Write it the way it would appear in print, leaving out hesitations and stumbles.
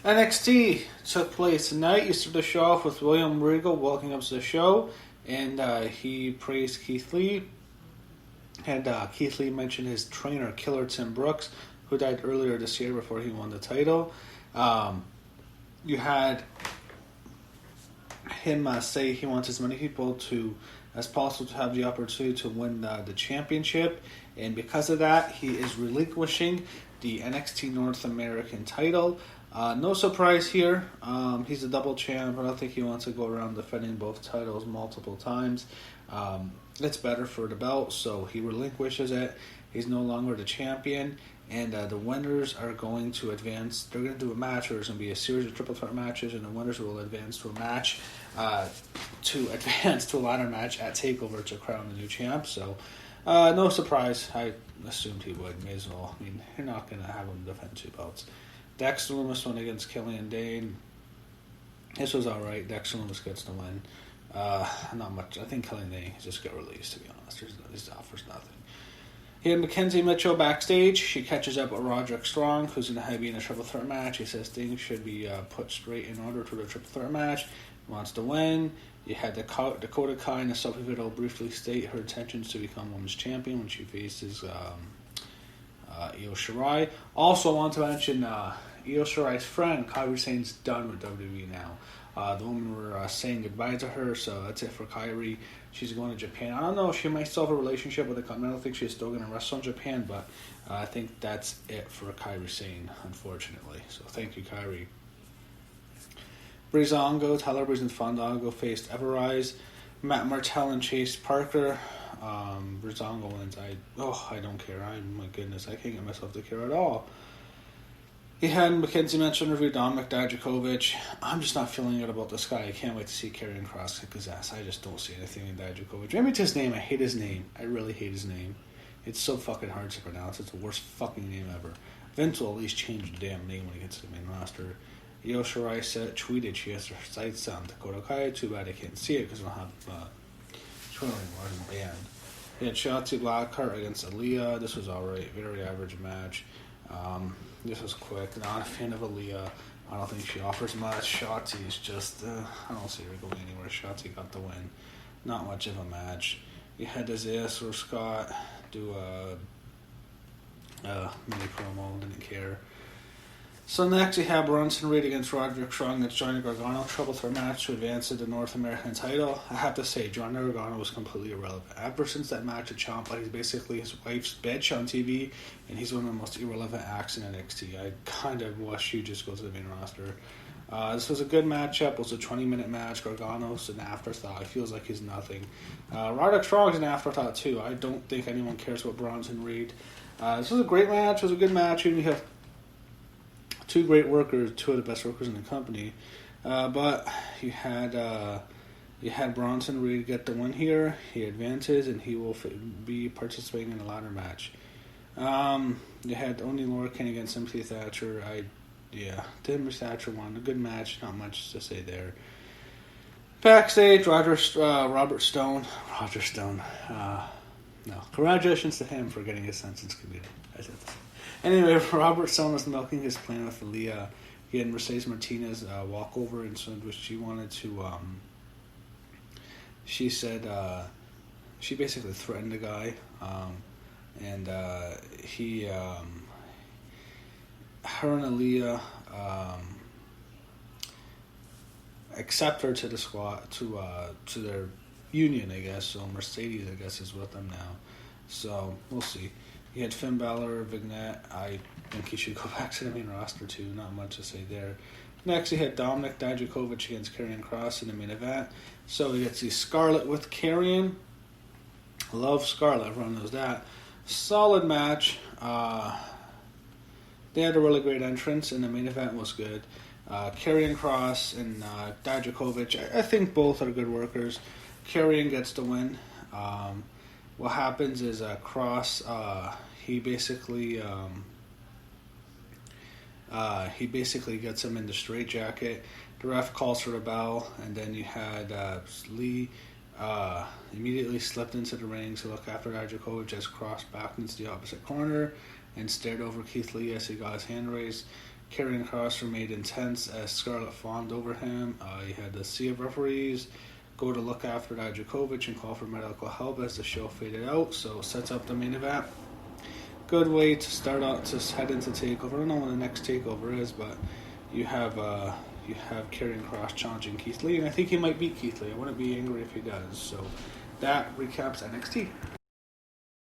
NXT took place tonight. You started the show off with William Regal walking up to the show, and he praised Keithley. And Keithley mentioned his trainer, Killer Tim Brooks, who died earlier this year before he won the title. You had him say he wants as many people as possible to have the opportunity to win the championship, and because of that, he is relinquishing the NXT North American title. No surprise here. He's a double champ. I don't think he wants to go around defending both titles multiple times. It's better for the belt, so he relinquishes it. He's no longer the champion, and the winners are going to advance. They're going to do a match, or there's going to be a series of triple threat matches, and the winners will advance to a match, to advance to a ladder match at TakeOver to crown the new champ. So, no surprise. I assumed he would. May as well. I mean, you're not going to have him defend two belts. Dexter Lumis won against Killian Dane. This was alright. Dexter Lumis gets the win. Not much. I think Killian Dane just got released, to be honest. He offers nothing. He had Mackenzie Mitchell backstage. She catches up with Roderick Strong, who's going to be in a triple threat match. He says things should be put straight in order to the triple threat match. He wants to win. You had Dakota Kai and Sophie Vidal briefly state her intentions to become women's champion when she faces Io Shirai. Also, I want to mention Io Shirai's friend, Kairi Sane's done with WWE now. The women were saying goodbye to her, so that's it for Kairi. She's going to Japan. I don't know if she might still have a relationship with the company. I don't think she's still going to wrestle in Japan, but I think that's it for Kairi Sane, unfortunately. So thank you, Kairi. Breezango, Tyler Breeze, and Fandango faced Everrise. Matt Martell and Chase Parker. Breezango wins. I don't care. My goodness, I can't get myself to care at all. He had Mackenzie Mitchell interview Dominic Dijakovic. I'm just not feeling it about this guy. I can't wait to see Karrion Kross kick his ass. I just don't see anything in Dijakovic. Maybe it's his name. I hate his name. I really hate his name. It's so fucking hard to pronounce. It's the worst fucking name ever. Vince will at least change the damn name when he gets to the main roster. Io Shirai tweeted she has her sights on Dakota Kai. Too bad I can't see it because I don't have Twitter anymore. I'm banned. He had Shotzi Blackheart against Aliyah. This was alright. Very average match. This was quick. Not a fan of Aliyah. I don't think she offers much. Shotzi is just, I don't see her going anywhere. Shotzi got the win. Not much of a match. You had Isaiah or Scott do a mini promo. Didn't care. So next we have Bronson Reed against Roderick Strong against Johnny Gargano. Trouble threat match to advance to the North American title. I have to say, Johnny Gargano was completely irrelevant. Ever since that match at Ciampa, he's basically his wife's bitch on TV, and he's one of the most irrelevant acts in NXT. I kind of wish he just goes to the main roster. This was a good matchup. It was a 20-minute match. Gargano's an afterthought. It feels like he's nothing. Roderick Strong's an afterthought, too. I don't think anyone cares about Bronson Reed. This was a great match. It was a good match. And we have two great workers, two of the best workers in the company. But you had Bronson Reed get the win here. He advances, and he will be participating in a ladder match. You had Oni Lorcan against Timothy Thatcher. Timothy Thatcher won. A good match. Not much to say there. Backstage, Roger Stone. No. Congratulations to him for getting his sentence commuted. Anyway, Robert Stone was milking his plan with Aliyah. He had Mercedes Martinez walk over, and so she wanted to. She said she basically threatened the guy, and he, her and Aliyah accept her to the squad to their union, I guess. So Mercedes, I guess, is with them now. So we'll see. He had Finn Balor, Vignette. I think he should go back to the main roster too. Not much to say there. Next, he had Dominic Dijakovic against Karrion Kross in the main event. So we get to see Scarlett with Karrion. Love Scarlett. Everyone knows that. Solid match. They had a really great entrance, and the main event was good. Karrion Kross and Dijakovic. I think both are good workers. Karrion gets the win. What happens is Kross, he basically gets him in the straitjacket. The ref calls for the bell, and then you had Lee immediately slipped into the ring to look after Dijakovic as Kross backed into the opposite corner and stared over Keithley as he got his hand raised. Karrion Kross remained intense as Scarlett fawned over him. You had the sea of referees go to look after Djokovic and call for medical help as the show faded out, so sets up the main event. Good way to start out to head into TakeOver. I don't know when the next TakeOver is, but you have Karrion Kross challenging Keithley, and I think he might beat Keithley. I wouldn't be angry if he does. So that recaps NXT.